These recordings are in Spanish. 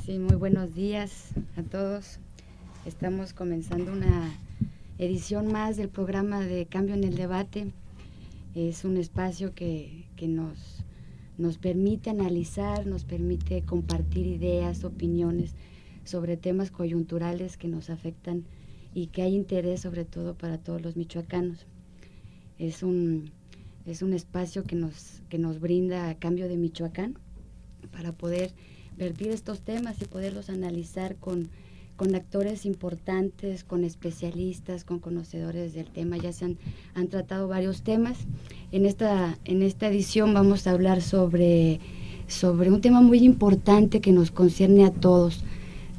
Sí, muy buenos días a todos. Estamos comenzando una edición más del programa de Cambio en el Debate. Es un espacio que nos permite analizar, nos permite compartir ideas, opiniones sobre temas coyunturales que nos afectan y que hay interés sobre todo para todos los michoacanos. Es un espacio que nos brinda a Cambio de Michoacán para poder vertir estos temas y poderlos analizar con actores importantes, con especialistas, con conocedores del tema. Ya se han tratado varios temas. En esta edición vamos a hablar sobre un tema muy importante que nos concierne a todos,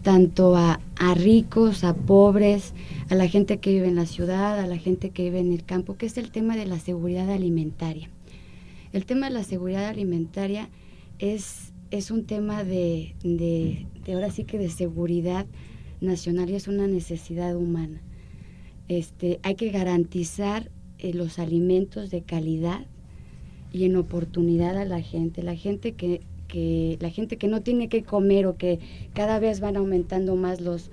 tanto a ricos, a pobres, a la gente que vive en la ciudad, a la gente que vive en el campo, que es el tema de la seguridad alimentaria. El tema de la seguridad alimentaria es un tema de ahora sí que de seguridad nacional y es una necesidad humana. Hay que garantizar los alimentos de calidad y en oportunidad a la gente que no tiene que comer o que cada vez van aumentando más los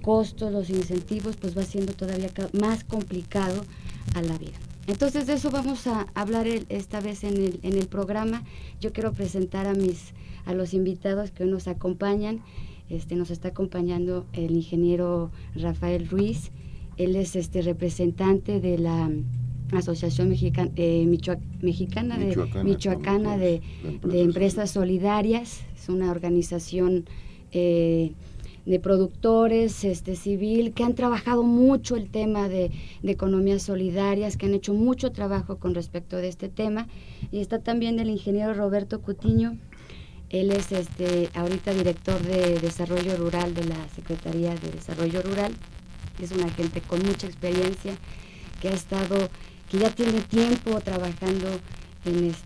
costos, los incentivos, pues va siendo todavía más complicado a la vida. Entonces de eso vamos a hablar esta vez en el programa. Yo quiero presentar a los invitados que hoy nos acompañan. Nos está acompañando el ingeniero Rafael Ruiz. Él es representante de la Asociación Michoacana de Empresas Solidarias. Es una organización de productores civil que han trabajado mucho el tema de economías solidarias, que han hecho mucho trabajo con respecto de este tema. Y está también el ingeniero Roberto Cutiño. Él es ahorita director de Desarrollo Rural de la Secretaría de Desarrollo Rural. Es una gente con mucha experiencia que ya tiene tiempo trabajando en el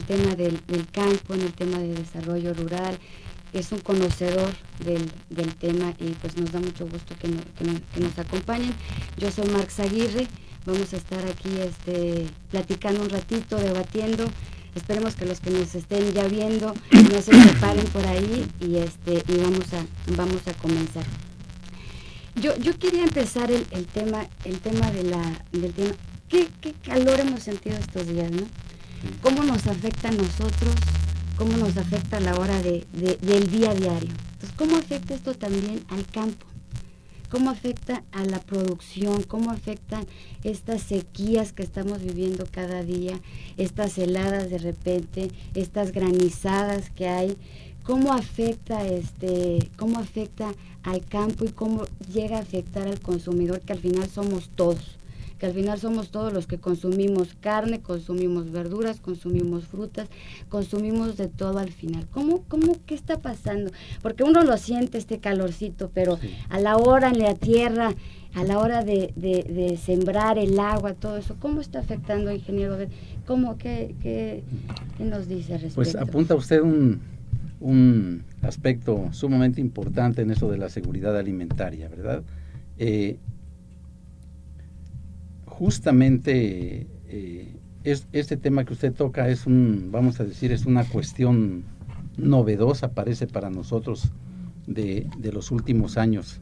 tema del campo, en el tema de desarrollo rural. Es un conocedor del tema y pues nos da mucho gusto que nos acompañen. Yo soy Marx Aguirre, vamos a estar aquí platicando un ratito, debatiendo. Esperemos que los que nos estén ya viendo no se separen por ahí y vamos a comenzar. Yo quería empezar el tema del tema. ¿Qué calor hemos sentido estos días, no? ¿Cómo nos afecta a nosotros? ¿Cómo nos afecta a la hora del día a diario? Entonces, ¿cómo afecta esto también al campo? ¿Cómo afecta a la producción? ¿Cómo afectan estas sequías que estamos viviendo cada día? Estas heladas de repente, estas granizadas que hay. ¿Cómo afecta al campo y cómo llega a afectar al consumidor, que al final somos todos? Que al final somos todos los que consumimos carne, consumimos verduras, consumimos frutas, consumimos de todo al final. ¿Qué está pasando? Porque uno lo siente este calorcito, pero sí, a la hora en la tierra, a la hora de sembrar el agua, todo eso, ¿cómo está afectando, ingeniero? ¿Qué nos dice al respecto? Pues apunta usted un aspecto sumamente importante en eso de la seguridad alimentaria, ¿verdad? Justamente este tema que usted toca es una cuestión novedosa, parece, para nosotros de los últimos años,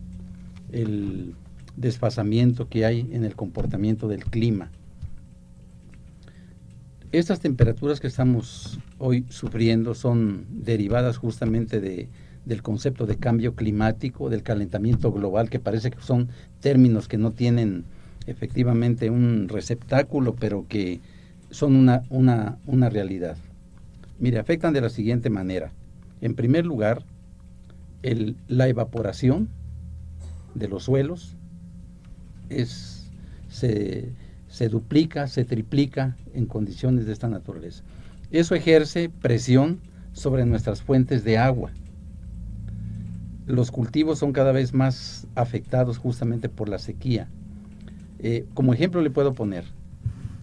el desfasamiento que hay en el comportamiento del clima. Estas temperaturas que estamos hoy sufriendo son derivadas justamente del concepto de cambio climático, del calentamiento global, que parece que son términos que no tienen efectivamente un receptáculo, pero que son una realidad. Mire, afectan de la siguiente manera. En primer lugar, la evaporación de los suelos se duplica, se triplica en condiciones de esta naturaleza. Eso ejerce presión sobre nuestras fuentes de agua. Los cultivos son cada vez más afectados justamente por la sequía. Como ejemplo le puedo poner,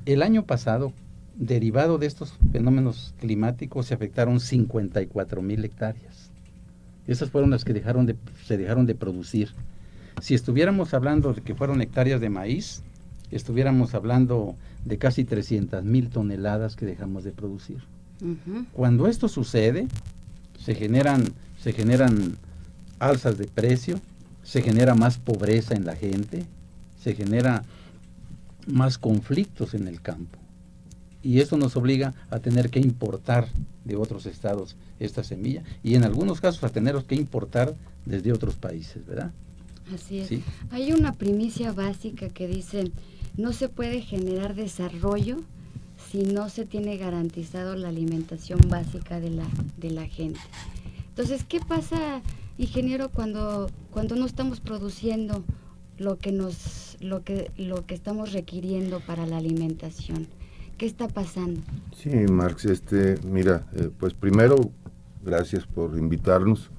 el año pasado, derivado de estos fenómenos climáticos, se afectaron 54,000 hectáreas. Esas fueron las que se dejaron de producir. Si estuviéramos hablando de que fueron hectáreas de maíz, estuviéramos hablando de casi 300,000 toneladas que dejamos de producir. Uh-huh. Cuando esto sucede, se generan se generan alzas de precio, se genera más pobreza en la gente, se genera más conflictos en el campo. Y eso nos obliga a tener que importar de otros estados esta semilla y en algunos casos a tener que importar desde otros países, ¿verdad? Así es. ¿Sí? Hay una primicia básica que dice, no se puede generar desarrollo si no se tiene garantizado la alimentación básica de la gente. Entonces, ¿qué pasa, ingeniero, cuando no estamos produciendo lo que estamos requiriendo para la alimentación? ¿Qué está pasando? Sí, Marx, mira, pues primero, gracias por invitarnos.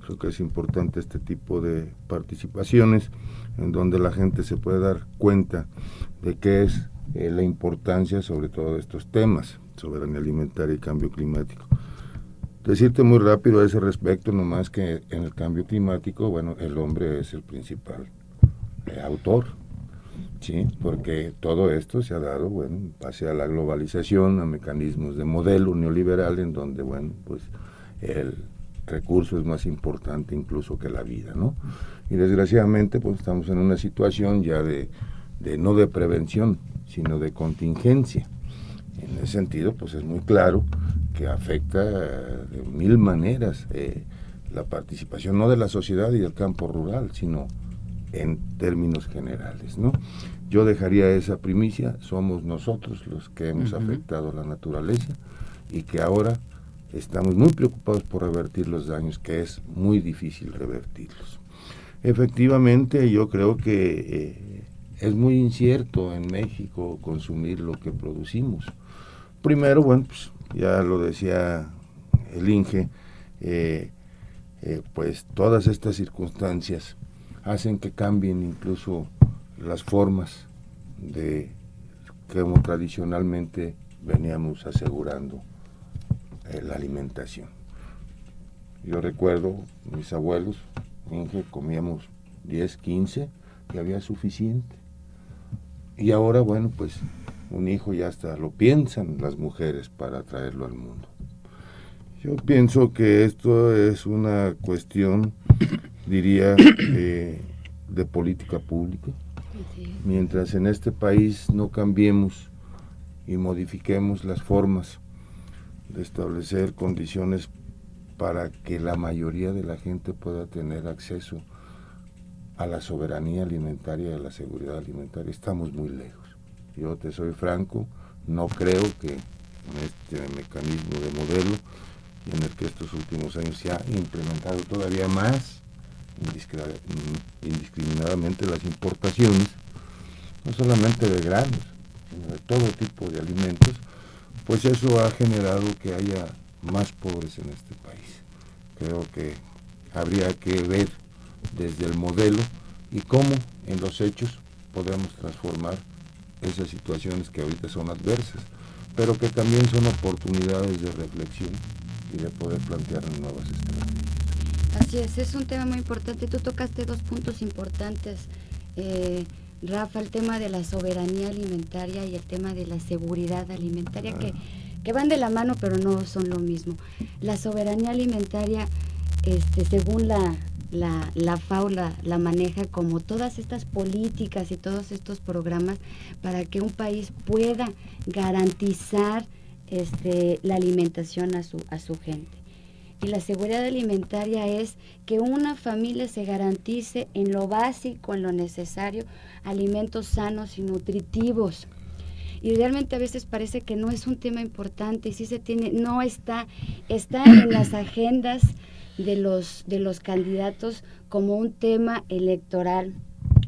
Creo que es importante este tipo de participaciones en donde la gente se puede dar cuenta de qué es la importancia sobre todo de estos temas, soberanía alimentaria y cambio climático. Decirte muy rápido a ese respecto, nomás que en el cambio climático, bueno, el hombre es el principal autor, ¿sí? Porque todo esto se ha dado, bueno, en base a la globalización, a mecanismos de modelo neoliberal, en donde, bueno, pues el recurso es más importante incluso que la vida, ¿no? Y desgraciadamente, pues estamos en una situación ya no de prevención, sino de contingencia. En ese sentido, pues es muy claro que afecta de mil maneras la participación, no de la sociedad y del campo rural, sino en términos generales, ¿no? Yo dejaría esa primicia, somos nosotros los que hemos afectado a la naturaleza y que ahora estamos muy preocupados por revertir los daños, que es muy difícil revertirlos. Efectivamente, yo creo que es muy incierto en México consumir lo que producimos. Primero, bueno, pues ya lo decía el Inge, pues todas estas circunstancias hacen que cambien incluso las formas de como tradicionalmente veníamos asegurando la alimentación. Yo recuerdo, mis abuelos, Inge, comíamos 10, 15 y había suficiente. Y ahora, bueno, pues un hijo ya hasta lo piensan las mujeres para traerlo al mundo. Yo pienso que esto es una cuestión, diría, de política pública. Mientras en este país no cambiemos y modifiquemos las formas de establecer condiciones para que la mayoría de la gente pueda tener acceso a la soberanía alimentaria y a la seguridad alimentaria, estamos muy lejos. Yo te soy franco, no creo que en este mecanismo de modelo y en el que estos últimos años se ha implementado todavía más indiscriminadamente las importaciones, no solamente de granos, sino de todo tipo de alimentos, pues eso ha generado que haya más pobres en este país. Creo que habría que ver desde el modelo y cómo en los hechos podemos transformar esas situaciones que ahorita son adversas, pero que también son oportunidades de reflexión y de poder plantear nuevas estrategias. Así es un tema muy importante. Tú tocaste dos puntos importantes, Rafa, el tema de la soberanía alimentaria y el tema de la seguridad alimentaria, que van de la mano pero no son lo mismo. La soberanía alimentaria, según la FAO la maneja como todas estas políticas y todos estos programas para que un país pueda garantizar la alimentación a su gente. Y la seguridad alimentaria es que una familia se garantice en lo básico, en lo necesario, alimentos sanos y nutritivos. Y realmente a veces parece que no es un tema importante y sí se tiene, no está en las agendas de los candidatos como un tema electoral,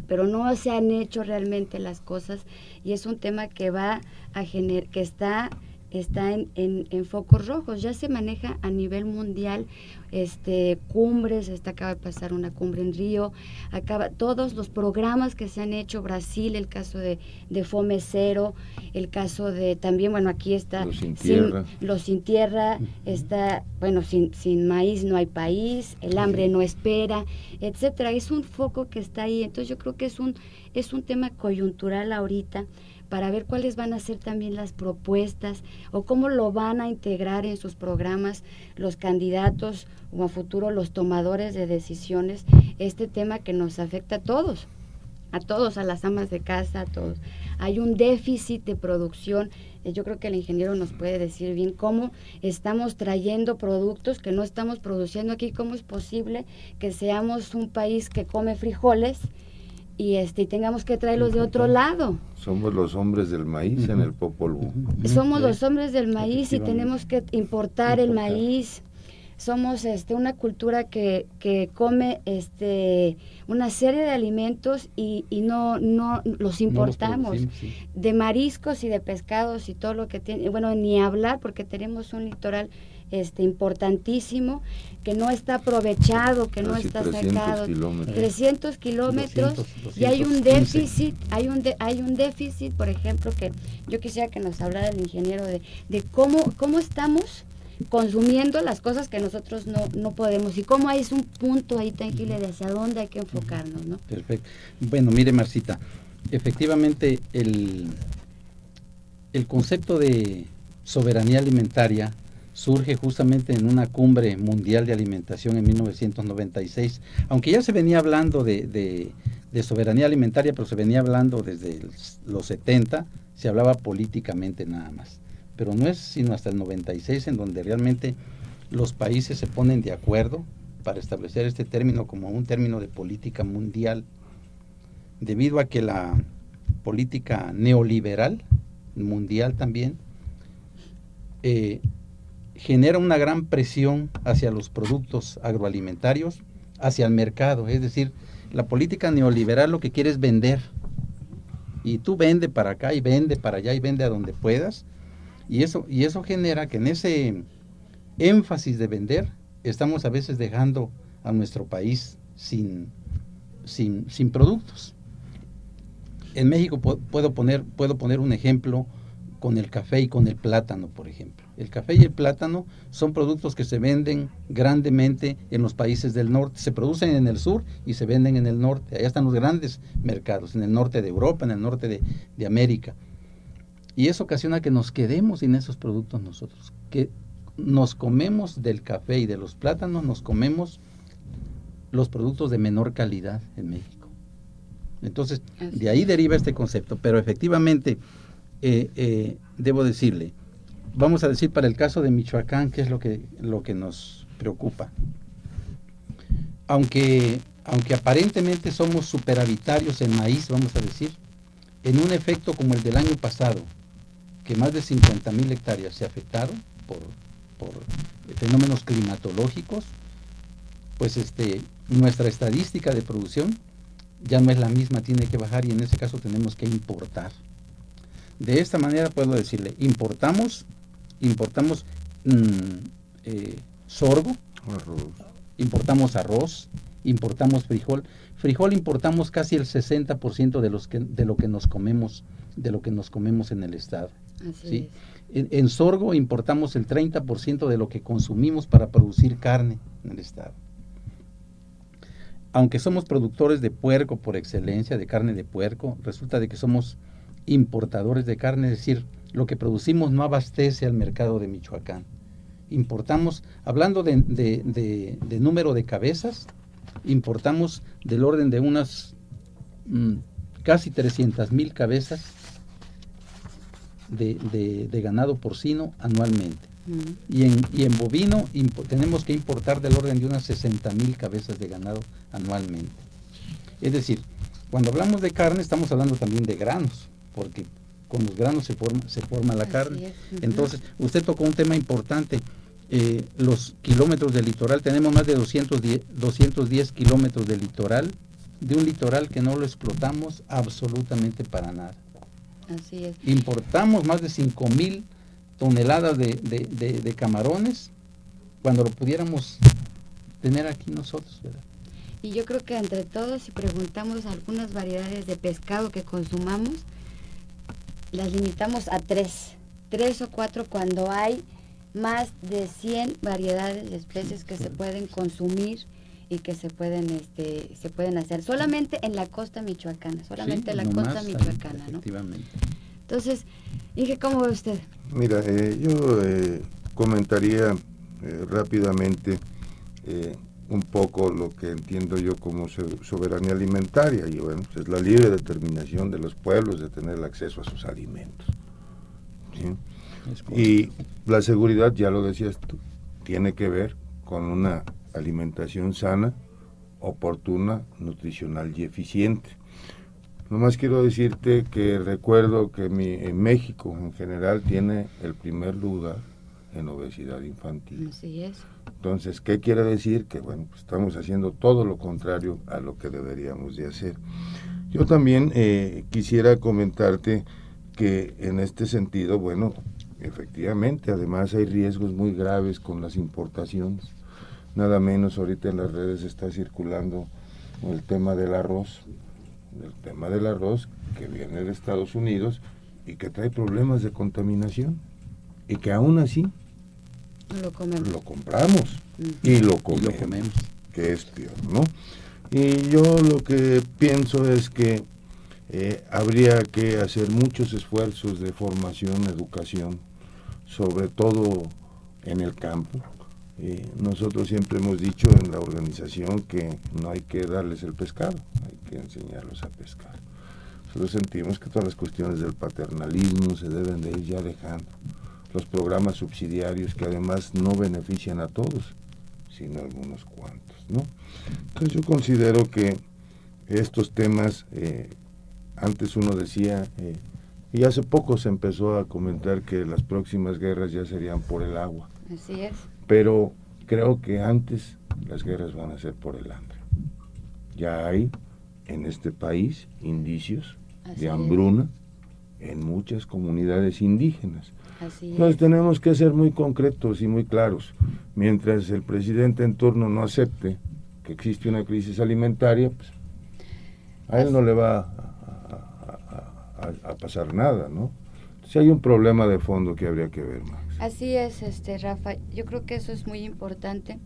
pero no se han hecho realmente las cosas y es un tema que va a generar, que está en focos rojos. Ya se maneja a nivel mundial, cumbres, acaba de pasar una cumbre en Río, todos los programas que se han hecho, Brasil, el caso de Fome Cero, el caso de también, bueno, aquí está Los Sin Tierra, está, bueno, sin maíz no hay país, el hambre no espera, etcétera. Es un foco que está ahí, entonces yo creo que es un tema coyuntural ahorita, para ver cuáles van a ser también las propuestas o cómo lo van a integrar en sus programas los candidatos o a futuro los tomadores de decisiones, este tema que nos afecta a todos, a las amas de casa, a todos. Hay un déficit de producción. Yo creo que el ingeniero nos puede decir bien cómo estamos trayendo productos que no estamos produciendo aquí, cómo es posible que seamos un país que come frijoles y tengamos que traerlos de otro lado. Somos los hombres del maíz en el Popol Vuh. Somos los hombres del maíz y tenemos que importar el maíz. Somos una cultura que come una serie de alimentos y no los importamos, sí. De mariscos y de pescados y todo lo que tiene, bueno, ni hablar porque tenemos un litoral importantísimo que no está aprovechado, que no está sacado, 300 kilómetros y hay un déficit, hay un déficit, por ejemplo, que yo quisiera que nos hablara el ingeniero de cómo estamos consumiendo las cosas que nosotros no podemos y cómo es un punto ahí tangible de hacia dónde hay que enfocarnos, ¿no? Perfecto. Bueno, mire, Marcita, efectivamente el concepto de soberanía alimentaria surge justamente en una cumbre mundial de alimentación en 1996, aunque ya se venía hablando de soberanía alimentaria, pero se venía hablando desde los 70, se hablaba políticamente nada más. Pero no es sino hasta el 96 en donde realmente los países se ponen de acuerdo para establecer este término como un término de política mundial, debido a que la política neoliberal mundial también genera una gran presión hacia los productos agroalimentarios, hacia el mercado. Es decir, la política neoliberal lo que quiere es vender, y tú vende para acá y vende para allá y vende a donde puedas. Y eso genera que en ese énfasis de vender, estamos a veces dejando a nuestro país sin productos. En México puedo poner un ejemplo con el café y con el plátano, por ejemplo. El café y el plátano son productos que se venden grandemente en los países del norte. Se producen en el sur y se venden en el norte. Allá están los grandes mercados, en el norte de Europa, en el norte de América. Y eso ocasiona que nos quedemos sin esos productos nosotros, que nos comemos del café y de los plátanos, nos comemos los productos de menor calidad en México. Entonces, de ahí deriva este concepto, pero efectivamente, debo decirle, vamos a decir para el caso de Michoacán, que es lo que nos preocupa. Aunque aparentemente somos superavitarios en maíz, vamos a decir, en un efecto como el del año pasado, que más de 50,000 hectáreas se afectaron por fenómenos climatológicos, pues nuestra estadística de producción ya no es la misma, tiene que bajar y en ese caso tenemos que importar. De esta manera puedo decirle, importamos sorgo, importamos arroz, importamos frijol importamos casi el 60% de lo que nos comemos en el estado. ¿Sí? En sorgo importamos el 30% de lo que consumimos para producir carne en el estado. Aunque somos productores de puerco por excelencia, de carne de puerco, resulta de que somos importadores de carne, es decir, lo que producimos no abastece al mercado de Michoacán. Importamos, hablando de número de cabezas, importamos del orden de unas casi 300,000 cabezas de ganado porcino anualmente. Y en bovino tenemos que importar del orden de unas 60,000 cabezas de ganado anualmente. Es decir, cuando hablamos de carne estamos hablando también de granos, porque con los granos se forma la carne. Entonces, usted tocó un tema importante. Los kilómetros del litoral, tenemos más de 210 kilómetros de un litoral que no lo explotamos absolutamente para nada. Así es. Importamos más de 5,000 toneladas de camarones cuando lo pudiéramos tener aquí nosotros, ¿verdad? Y yo creo que entre todos, si preguntamos algunas variedades de pescado que consumamos, las limitamos a 3 o 4 cuando hay más de 100 variedades de especies que se pueden consumir y que se pueden hacer solamente en la costa michoacana, solamente en la costa michoacana, ¿no? Efectivamente. Entonces, Inge, ¿cómo ve usted? Mira, yo comentaría rápidamente un poco lo que entiendo yo como soberanía alimentaria, y bueno, pues es la libre determinación de los pueblos de tener el acceso a sus alimentos, ¿sí? Y la seguridad, ya lo decías tú, tiene que ver con una alimentación sana, oportuna, nutricional y eficiente. Nomás quiero decirte que recuerdo que México en general tiene el primer lugar en obesidad infantil. Así es. Entonces, ¿qué quiere decir? Que bueno, pues estamos haciendo todo lo contrario a lo que deberíamos de hacer. Yo también quisiera comentarte que en este sentido, bueno, efectivamente, además hay riesgos muy graves con las importaciones. Nada menos ahorita en las redes está circulando el tema del arroz que viene de Estados Unidos y que trae problemas de contaminación, y que aún así lo compramos y lo comemos, que es peor, ¿no? Y yo lo que pienso es que habría que hacer muchos esfuerzos de formación, educación, sobre todo en el campo. Nosotros siempre hemos dicho en la organización que no hay que darles el pescado, hay que enseñarlos a pescar. Nosotros sentimos que todas las cuestiones del paternalismo se deben de ir ya dejando. Los programas subsidiarios que además no benefician a todos, sino a algunos cuantos, ¿no? Entonces yo considero que estos temas, antes uno decía, y hace poco se empezó a comentar que las próximas guerras ya serían por el agua. Así es. Pero creo que antes las guerras van a ser por el hambre. Ya hay en este país indicios de hambruna en muchas comunidades indígenas. Entonces tenemos que ser muy concretos y muy claros. Mientras el presidente en turno no acepte que existe una crisis alimentaria, pues a él no le va a pasar nada, ¿no? Si hay un problema de fondo que habría que ver, Max. Así es, Rafa, yo creo que eso es muy importante.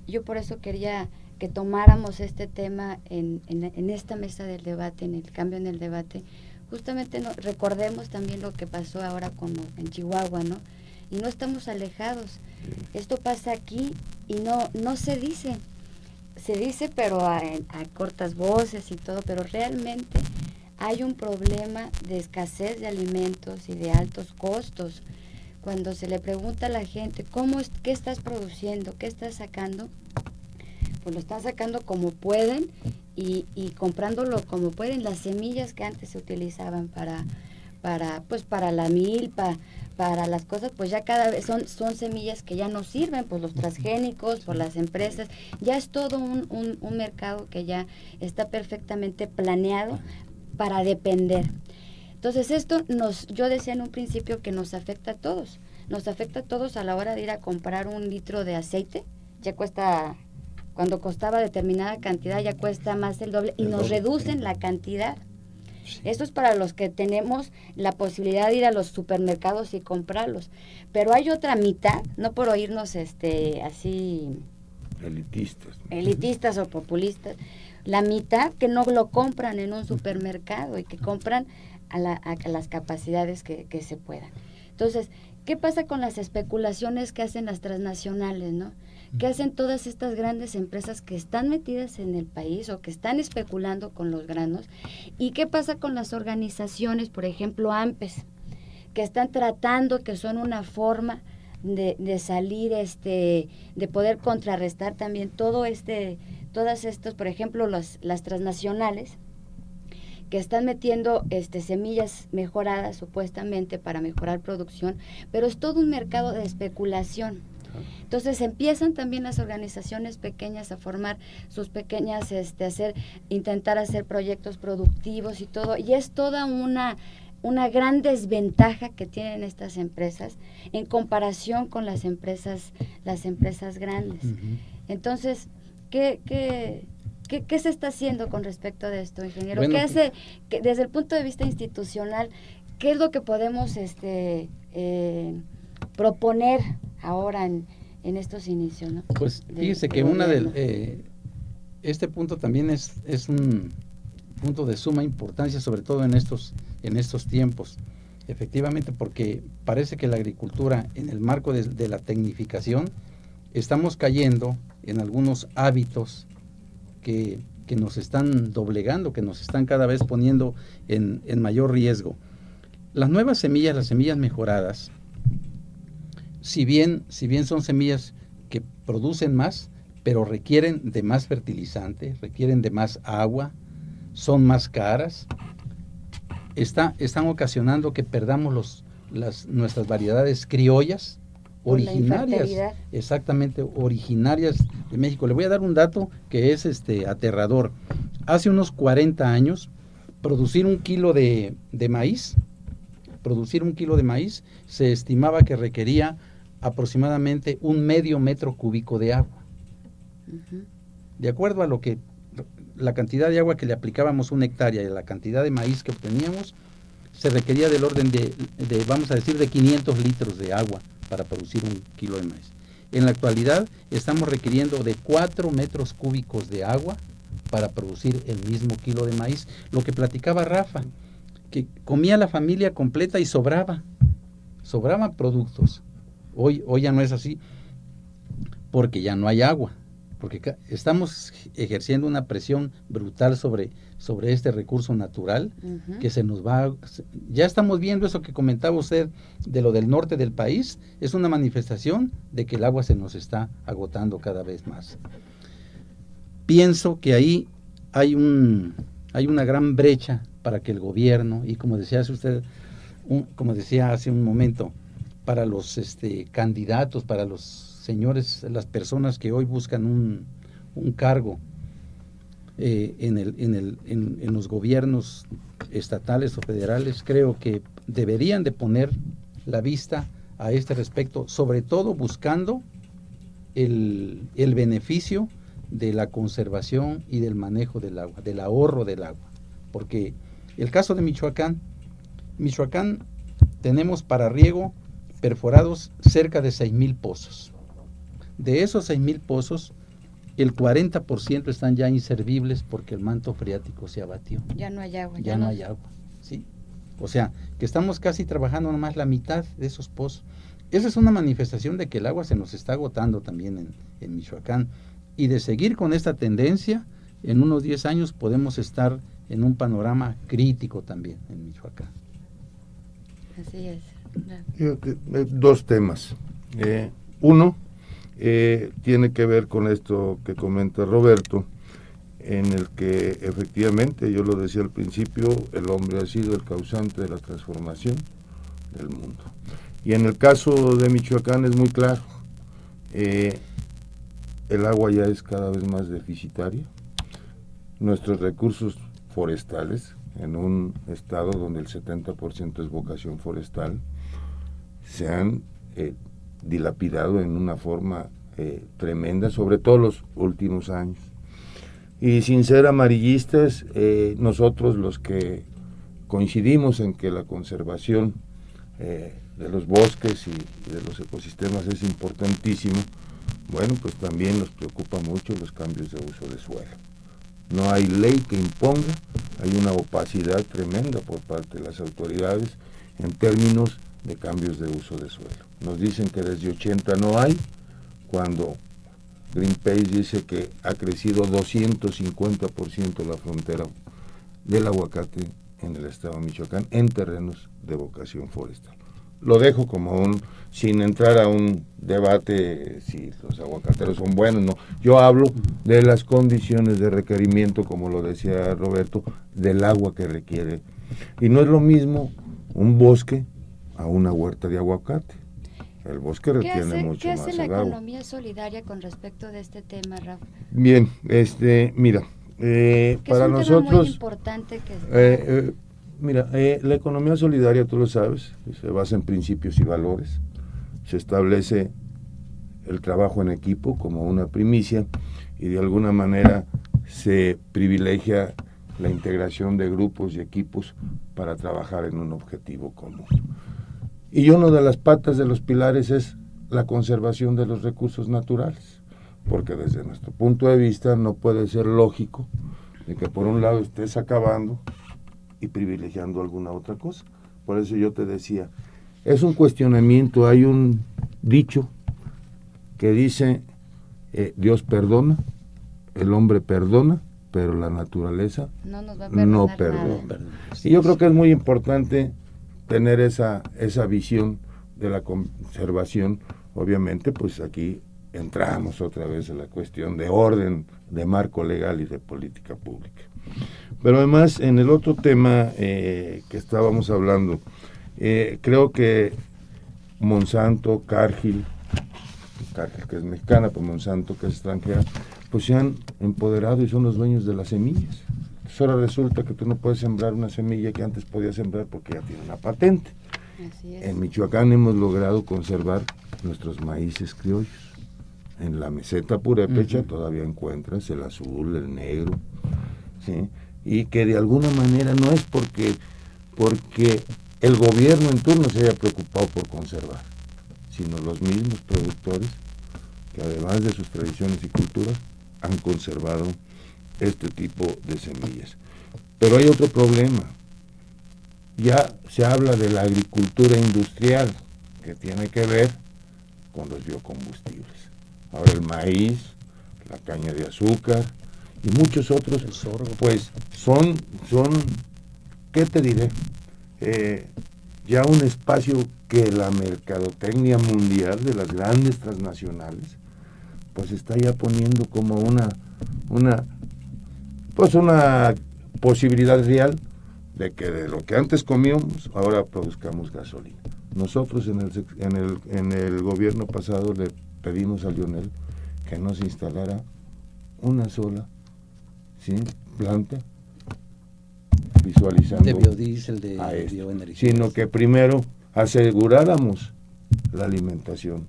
Yo por eso quería que tomáramos este tema en esta mesa del debate, en el cambio en el debate. Justamente recordemos también lo que pasó ahora en Chihuahua, ¿no? Y no estamos alejados. Esto pasa aquí y no se dice. Se dice, pero a cortas voces y todo, pero realmente hay un problema de escasez de alimentos y de altos costos. Cuando se le pregunta a la gente, ¿qué estás produciendo? ¿Qué estás sacando? Pues lo están sacando como pueden y comprándolo como pueden. Las semillas que antes se utilizaban para la milpa, para las cosas, pues ya cada vez son semillas que ya no sirven, pues los transgénicos, por las empresas. Ya es todo un mercado que ya está perfectamente planeado para depender. Entonces esto yo decía en un principio que nos afecta a todos. Nos afecta a todos a la hora de ir a comprar un litro de aceite. Ya cuesta, cuando costaba determinada cantidad, ya cuesta más del doble y nos reducen la cantidad. Sí. Esto es para los que tenemos la posibilidad de ir a los supermercados y comprarlos. Pero hay otra mitad, no por oírnos así elitistas o populistas, la mitad que no lo compran en un supermercado y que compran a las capacidades que se puedan. Entonces, ¿qué pasa con las especulaciones que hacen las transnacionales, no? ¿Qué hacen todas estas grandes empresas que están metidas en el país o que están especulando con los granos? ¿Y qué pasa con las organizaciones, por ejemplo, AMPES, que están tratando, que son una forma de salir, de poder contrarrestar también todas estas, por ejemplo, las transnacionales, que están metiendo semillas mejoradas supuestamente para mejorar producción, pero es todo un mercado de especulación. Entonces empiezan también las organizaciones pequeñas a formar sus pequeñas, intentar hacer proyectos productivos y todo, y es toda una gran desventaja que tienen estas empresas en comparación con las empresas grandes. Uh-huh. Entonces, ¿qué se está haciendo con respecto de esto, ingeniero? Bueno, desde el punto de vista institucional, qué es lo que podemos proponer ahora en estos inicios, ¿no? Pues fíjese que este punto también es un punto de suma importancia, sobre todo en estos tiempos. efectivamente, porque parece que la agricultura, en el marco de la tecnificación, estamos cayendo en algunos hábitos que nos están doblegando, que nos están cada vez poniendo en mayor riesgo. Las nuevas semillas, las semillas mejoradas, si bien son semillas que producen más, pero requieren de más fertilizante, requieren de más agua, son más caras, están ocasionando que perdamos nuestras variedades criollas, originarias, exactamente, originarias de México. Le voy a dar un dato que es aterrador. Hace unos 40 años, producir un kilo de maíz se estimaba que requería aproximadamente 1/2 metro cúbico de agua. Uh-huh. De acuerdo a la cantidad de agua que le aplicábamos 1 hectárea y la cantidad de maíz que obteníamos, se requería del orden de vamos a decir, de 500 litros de agua para producir 1 kilo de maíz. En la actualidad estamos requiriendo de 4 metros cúbicos de agua para producir el mismo kilo de maíz. Lo que platicaba Rafa, que comía la familia completa y sobraban productos. Hoy ya no es así, porque ya no hay agua, porque estamos ejerciendo una presión brutal sobre este recurso natural, uh-huh, que se nos va. Ya estamos viendo eso que comentaba usted de lo del norte del país, es una manifestación de que el agua se nos está agotando cada vez más. Pienso que ahí hay una gran brecha para que el gobierno, y como decía hace un momento, para los candidatos, para los señores, las personas que hoy buscan un cargo en los gobiernos estatales o federales, creo que deberían de poner la vista a este respecto, sobre todo buscando el beneficio de la conservación y del manejo del agua, del ahorro del agua. Porque el caso de Michoacán tenemos para riego perforados cerca de 6,000 pozos. De esos 6,000 pozos, el 40% están ya inservibles porque el manto freático se abatió. Ya no hay agua. Ya no hay agua, ¿sí? O sea, que estamos casi trabajando nomás la mitad de esos pozos. Esa es una manifestación de que el agua se nos está agotando también en Michoacán. Y de seguir con esta tendencia, en unos 10 años podemos estar en un panorama crítico también en Michoacán. Así es. Dos temas. Uno, tiene que ver con esto que comenta Roberto, en el que efectivamente, yo lo decía al principio, el hombre ha sido el causante de la transformación del mundo. Y en el caso de Michoacán es muy claro, el agua ya es cada vez más deficitaria, nuestros recursos forestales, en un estado donde el 70% es vocación forestal, se han dilapidado en una forma tremenda, sobre todo los últimos años. Y sin ser amarillistas, nosotros los que coincidimos en que la conservación de los bosques y de los ecosistemas es importantísimo, bueno, pues también nos preocupa mucho los cambios de uso de suelo. No hay ley que imponga, hay una opacidad tremenda por parte de las autoridades en términos de cambios de uso de suelo. Nos dicen que desde 80 no hay, cuando Greenpeace dice que ha crecido 250% la frontera del aguacate en el estado de Michoacán en terrenos de vocación forestal. Lo dejo como sin entrar a un debate si los aguacateros son buenos, no. Yo hablo de las condiciones de requerimiento, como lo decía Roberto, del agua que requiere. Y no es lo mismo un bosque a una huerta de aguacate. El bosque retiene mucho más el agua. ¿Qué hace la economía solidaria con respecto de este tema, Rafa? Bien, mira, para nosotros... Es un tema muy importante que... Mira, la economía solidaria, tú lo sabes, se basa en principios y valores, se establece el trabajo en equipo como una primicia y de alguna manera se privilegia la integración de grupos y equipos para trabajar en un objetivo común. Y una de las patas de los pilares es la conservación de los recursos naturales, porque desde nuestro punto de vista no puede ser lógico de que por un lado estés acabando y privilegiando alguna otra cosa. Por eso yo te decía, es un cuestionamiento. Hay un dicho que dice, Dios perdona, el hombre perdona, pero la naturaleza no nos va a no perdonar perdona. Y yo creo que es muy importante tener esa visión de la conservación. Obviamente, pues aquí entramos otra vez en la cuestión de orden, de marco legal y de política pública. Pero además, en el otro tema que estábamos hablando, creo que Monsanto, Cargill, que es mexicana, pues Monsanto, que es extranjera, pues se han empoderado y son los dueños de las semillas. Entonces ahora resulta que tú no puedes sembrar una semilla que antes podías sembrar porque ya tiene una patente. Así es. En Michoacán hemos logrado conservar nuestros maíces criollos. En la meseta purépecha todavía encuentras el azul, el negro, ¿sí? Y que de alguna manera no es porque el gobierno en turno se haya preocupado por conservar, sino los mismos productores que además de sus tradiciones y culturas han conservado este tipo de semillas. Pero hay otro problema. Ya se habla de la agricultura industrial, que tiene que ver con los biocombustibles. Ahora el maíz, la caña de azúcar y muchos otros, pues son, ¿qué te diré? Ya un espacio que la mercadotecnia mundial de las grandes transnacionales pues está ya poniendo como una posibilidad real de que de lo que antes comíamos ahora produzcamos gasolina. Nosotros en el gobierno pasado le pedimos a Lionel que no se instalara una sola, ¿sí?, planta visualizando de biodiesel, de bioenergía, sino que primero aseguráramos la alimentación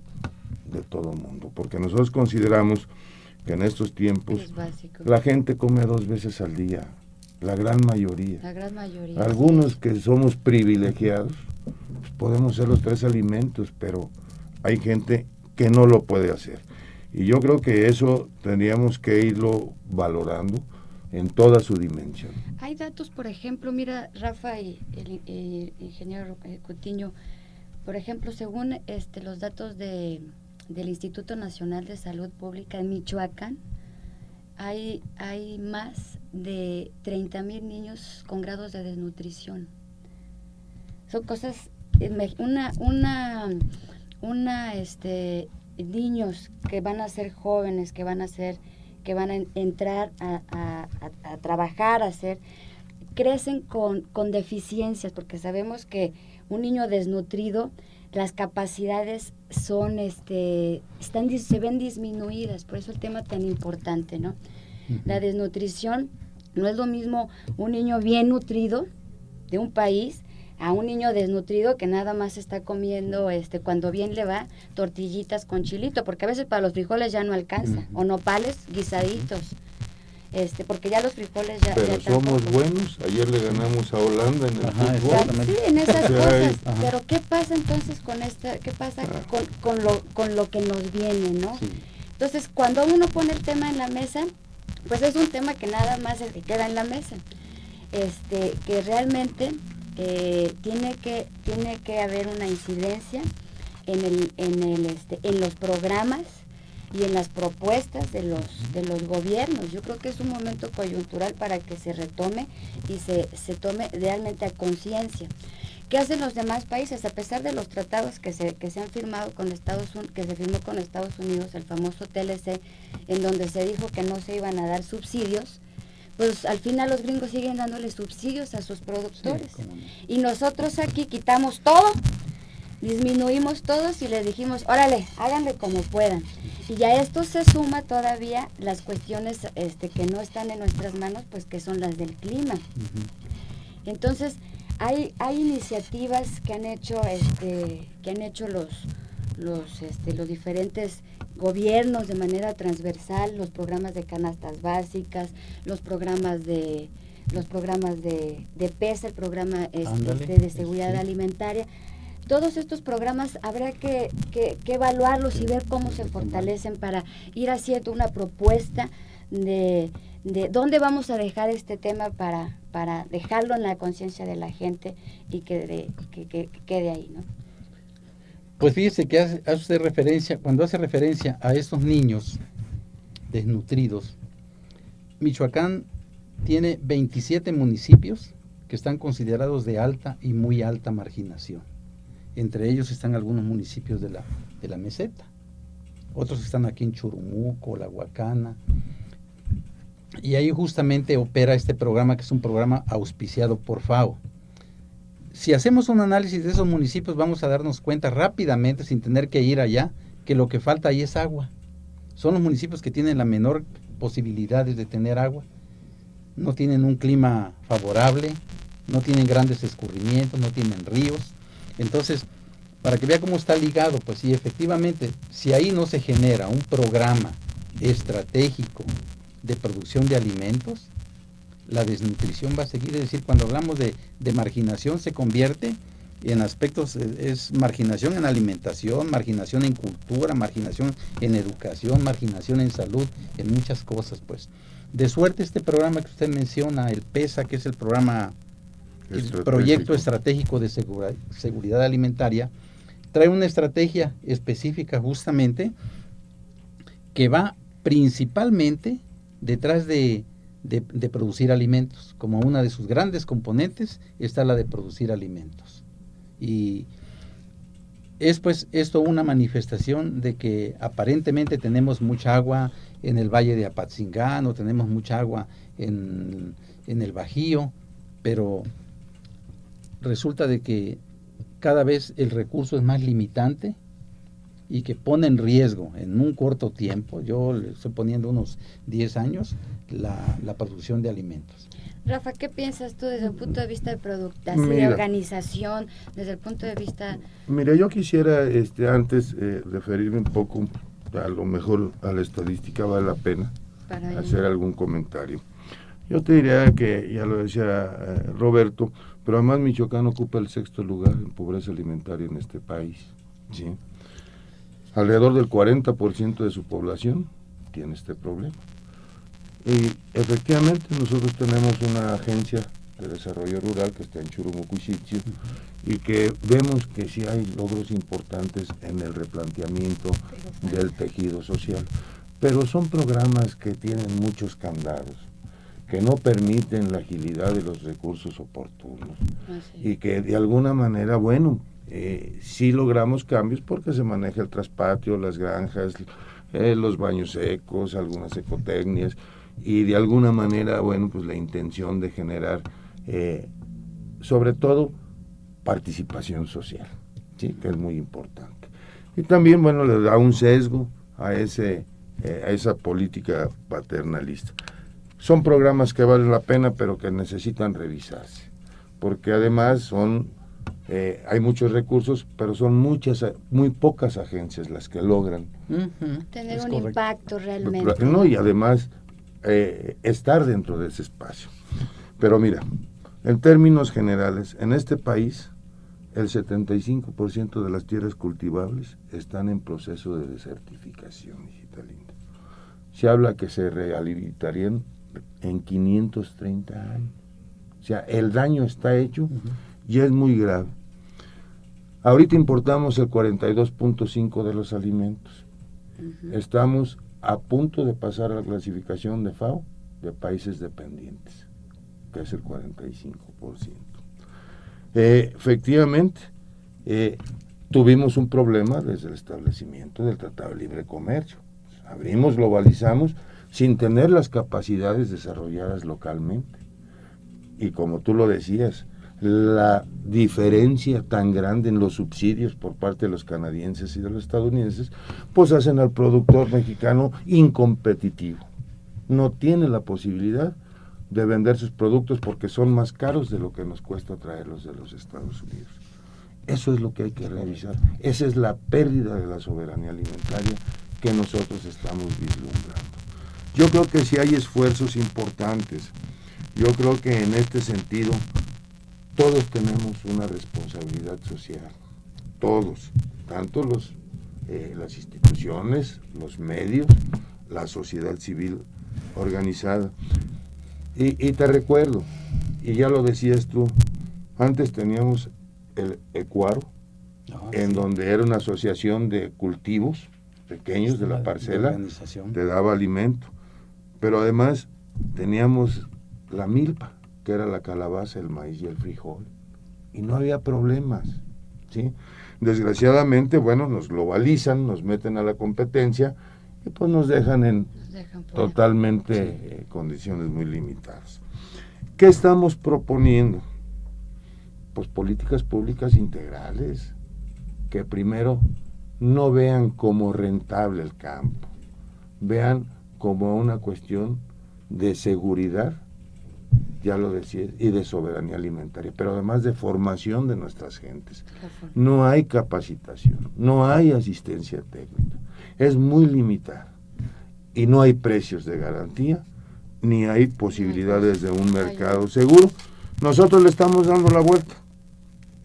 de todo el mundo, porque nosotros consideramos que en estos tiempos la gente come 2 veces al día, la gran mayoría. Algunos que somos privilegiados pues podemos hacer los 3 alimentos, pero hay gente que no lo puede hacer, y yo creo que eso tendríamos que irlo valorando en toda su dimensión. Hay datos, por ejemplo, mira, Rafa y el ingeniero Cutiño, por ejemplo, según los datos del Instituto Nacional de Salud Pública en Michoacán, hay más de 30,000 niños con grados de desnutrición. Son cosas, niños que van a ser jóvenes, que van a entrar a trabajar, crecen con deficiencias, porque sabemos que un niño desnutrido, las capacidades son, se ven disminuidas, por eso el tema tan importante, ¿no? La desnutrición no es lo mismo un niño bien nutrido de un país a un niño desnutrido que nada más está comiendo, cuando bien le va, tortillitas con chilito, porque a veces para los frijoles ya no alcanza, o nopales guisaditos, porque ya los frijoles ya... Pero ya somos tampoco. Buenos, ayer le ganamos a Holanda en el fútbol. Sí, en esas cosas, Ajá. pero ¿qué pasa entonces qué pasa con lo que nos viene, ¿no? Sí. Entonces, cuando uno pone el tema en la mesa, pues es un tema que nada más se queda en la mesa, que realmente tiene que haber una incidencia en los programas y en las propuestas de los gobiernos. Yo creo que es un momento coyuntural para que se retome y se tome realmente a conciencia. ¿Qué hacen los demás países? A pesar de los tratados que se han firmado con que se firmó con Estados Unidos, el famoso TLC, en donde se dijo que no se iban a dar subsidios, pues al final los gringos siguen dándole subsidios a sus productores. Sí, y nosotros aquí quitamos todo, disminuimos todos y les dijimos, órale, háganle como puedan. Y ya esto se suma todavía las cuestiones que no están en nuestras manos, pues que son las del clima. Entonces, hay iniciativas que han hecho los diferentes gobiernos de manera transversal, los programas de canastas básicas, los programas de PESA, el programa de seguridad alimentaria. Todos estos programas habrá que evaluarlos y ver cómo se fortalecen para ir haciendo una propuesta de dónde vamos a dejar este tema para para dejarlo en la conciencia de la gente y que quede ahí, ¿no? Pues fíjese que hace usted referencia, cuando hace referencia a estos niños desnutridos, Michoacán tiene 27 municipios que están considerados de alta y muy alta marginación. Entre ellos están algunos municipios de la meseta. Otros están aquí en Churumuco, La Huacana. Y ahí justamente opera este programa, que es un programa auspiciado por FAO. Si hacemos un análisis de esos municipios, vamos a darnos cuenta rápidamente, sin tener que ir allá, que lo que falta ahí es agua. Son los municipios que tienen la menor posibilidades de tener agua. No tienen un clima favorable, no tienen grandes escurrimientos, no tienen ríos. Entonces, para que vea cómo está ligado, pues sí, efectivamente, si ahí no se genera un programa estratégico de producción de alimentos, la desnutrición va a seguir. Es decir, cuando hablamos de marginación, se convierte en aspectos, es marginación en alimentación, marginación en cultura, marginación en educación, marginación en salud, en muchas cosas, pues. De suerte este programa que usted menciona, el PESA, que es el programa, el Proyecto Estratégico de Seguridad Alimentaria, trae una estrategia específica justamente que va principalmente detrás de producir alimentos. Como una de sus grandes componentes está la de producir alimentos. Y es pues esto una manifestación de que aparentemente tenemos mucha agua en el Valle de Apatzingán, o tenemos mucha agua en el Bajío, pero resulta de que cada vez el recurso es más limitante y que pone en riesgo en un corto tiempo, yo le estoy poniendo unos 10 años, la producción de alimentos. Rafa, ¿qué piensas tú desde el punto de vista de producción, de organización, desde el punto de vista...? Mira, yo quisiera antes referirme un poco, a lo mejor a la estadística vale la pena hacer algún comentario. Yo te diría que, ya lo decía Roberto, pero además Michoacán ocupa el 6º lugar en pobreza alimentaria en este país, ¿sí? Alrededor del 40% de su población tiene este problema. Y efectivamente nosotros tenemos una agencia de desarrollo rural que está en Churumuco y Sitio, y que vemos que sí hay logros importantes en el replanteamiento del tejido social, pero son programas que tienen muchos candados, que no permiten la agilidad de los recursos oportunos, y que de alguna manera, bueno, sí logramos cambios porque se maneja el traspatio, las granjas, los baños secos, algunas ecotecnias, y de alguna manera, bueno, pues la intención de generar, sobre todo, participación social, ¿sí? Que es muy importante. Y también, bueno, le da un sesgo a esa política paternalista. Son programas que valen la pena, pero que necesitan revisarse, porque además hay muchos recursos, pero son muy pocas agencias las que logran tener un impacto realmente. No, y además estar dentro de ese espacio. Pero mira, en términos generales, en este país, el 75% de las tierras cultivables están en proceso de desertificación, hijita linda. Se habla que se rehabilitarían en 530 años. O sea, el daño está hecho y es muy grave. Ahorita importamos el 42.5% de los alimentos. Estamos a punto de pasar a la clasificación de FAO de países dependientes, que es el 45%. Efectivamente, tuvimos un problema desde el establecimiento del Tratado de Libre Comercio. Abrimos, globalizamos, sin tener las capacidades desarrolladas localmente. Y como tú lo decías, la diferencia tan grande en los subsidios por parte de los canadienses y de los estadounidenses, pues hacen al productor mexicano incompetitivo. No tiene la posibilidad de vender sus productos porque son más caros de lo que nos cuesta traerlos de los Estados Unidos. Eso es lo que hay que revisar. Esa es la pérdida de la soberanía alimentaria que nosotros estamos vislumbrando. Yo creo que sí hay esfuerzos importantes. Yo creo que en este sentido todos tenemos una responsabilidad social. Todos, tanto las instituciones, los medios, la sociedad civil organizada. Y te recuerdo, y ya lo decías tú, antes teníamos el Ecuaro, en donde era una asociación de cultivos pequeños de la parcela, te daba alimento, pero además teníamos la milpa, que era la calabaza, el maíz y el frijol, y no había problemas, ¿sí? Desgraciadamente, bueno, nos globalizan, nos meten a la competencia y pues nos dejan en totalmente condiciones muy limitadas. ¿Qué estamos proponiendo? Pues políticas públicas integrales, que primero no vean como rentable el campo, vean como una cuestión de seguridad, ya lo decía, y de soberanía alimentaria, pero además de formación de nuestras gentes. No hay capacitación, no hay asistencia técnica, es muy limitada, y no hay precios de garantía, ni hay posibilidades de un mercado seguro. Nosotros le estamos dando la vuelta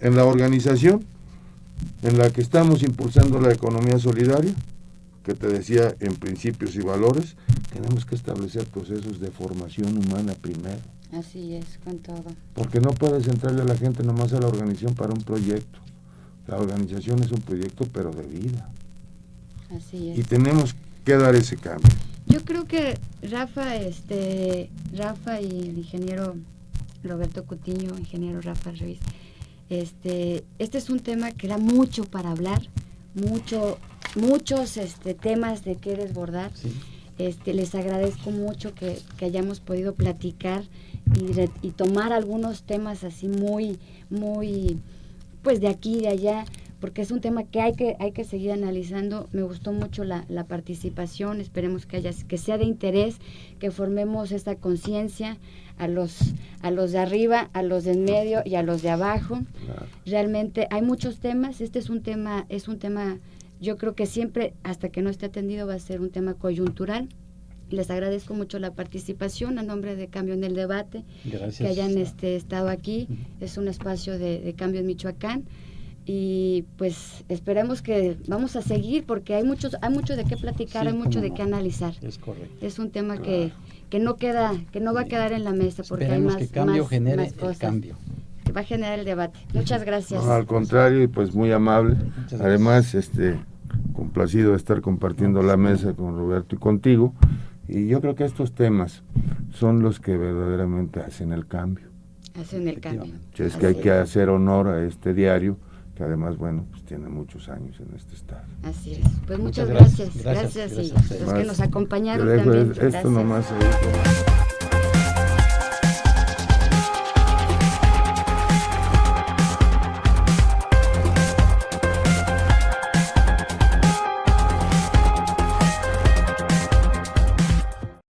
en la organización en la que estamos impulsando la economía solidaria, que te decía en principios y valores. Tenemos que establecer procesos de formación humana primero. Así es, con todo. Porque no puedes entrarle a la gente nomás a la organización para un proyecto. La organización es un proyecto, pero de vida. Así es. Y tenemos que dar ese cambio. Yo creo que Rafa y el ingeniero Roberto Cutiño, ingeniero Rafa Ruiz, este es un tema que da mucho para hablar, muchos temas de qué desbordar. Sí. Les agradezco mucho que hayamos podido platicar y tomar algunos temas así muy pues de aquí y de allá, porque es un tema que hay que seguir analizando. Me gustó mucho la participación, esperemos que sea de interés, que formemos esta conciencia a los de arriba, a los de en medio y a los de abajo. Claro. Realmente hay muchos temas, este es un tema, yo creo que siempre, hasta que no esté atendido, va a ser un tema coyuntural. Les agradezco mucho la participación a nombre de Cambio en el Debate. Gracias. Que hayan estado aquí. Es un espacio de cambio en Michoacán. Y pues esperemos que vamos a seguir, porque hay mucho de qué platicar, sí, hay mucho de qué analizar. Es correcto. Es un tema claro. que no va a quedar en la mesa, porque esperemos hay más, que cambio genere más cosas. El cambio. Que va a generar el debate. Muchas gracias. No, al contrario, y pues muy amable. Además, complacido de estar compartiendo la mesa con Roberto y contigo. Y yo creo que estos temas son los que verdaderamente hacen el cambio. Hacen el cambio. Es que hay que hacer honor a este diario, que además, bueno, pues tiene muchos años en este estado. Así es. Pues muchas gracias. Gracias y los que nos acompañaron también. Esto nomás.